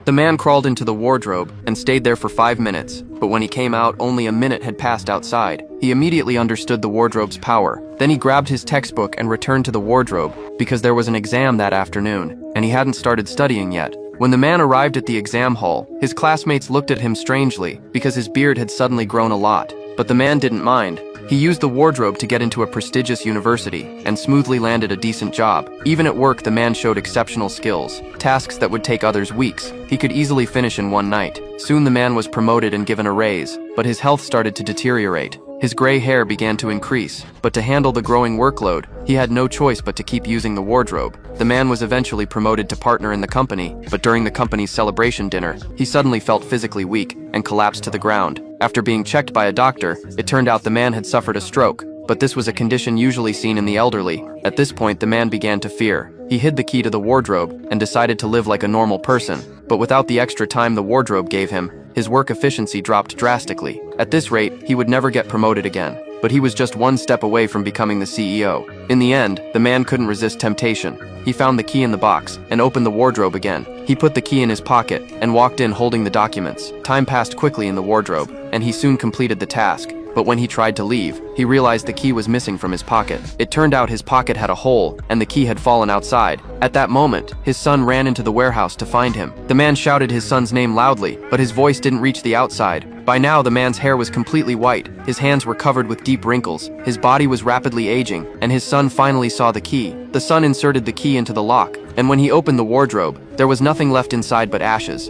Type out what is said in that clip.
The man crawled into the wardrobe and stayed there for 5 minutes, but when he came out, only a minute had passed outside. He immediately understood the wardrobe's power. Then he grabbed his textbook and returned to the wardrobe because there was an exam that afternoon, and he hadn't started studying yet. When the man arrived at the exam hall, his classmates looked at him strangely because his beard had suddenly grown a lot. But the man didn't mind. He used the wardrobe to get into a prestigious university and smoothly landed a decent job. Even at work, the man showed exceptional skills. Tasks that would take others weeks, he could easily finish in one night. Soon the man was promoted and given a raise, but his health started to deteriorate. His gray hair began to increase, but to handle the growing workload, he had no choice but to keep using the wardrobe. The man was eventually promoted to partner in the company, but during the company's celebration dinner, he suddenly felt physically weak and collapsed to the ground. After being checked by a doctor, it turned out the man had suffered a stroke, but this was a condition usually seen in the elderly. At this point, the man began to fear. He hid the key to the wardrobe and decided to live like a normal person. But without the extra time the wardrobe gave him, his work efficiency dropped drastically. At this rate, he would never get promoted again. But he was just one step away from becoming the CEO. In the end, the man couldn't resist temptation. He found the key in the box and opened the wardrobe again. He put the key in his pocket and walked in holding the documents. Time passed quickly in the wardrobe, and he soon completed the task. But when he tried to leave, he realized the key was missing from his pocket. It turned out his pocket had a hole, and the key had fallen outside. At that moment, his son ran into the warehouse to find him. The man shouted his son's name loudly, but his voice didn't reach the outside. By now, the man's hair was completely white, his hands were covered with deep wrinkles, his body was rapidly aging, and his son finally saw the key. The son inserted the key into the lock, and when he opened the wardrobe, there was nothing left inside but ashes.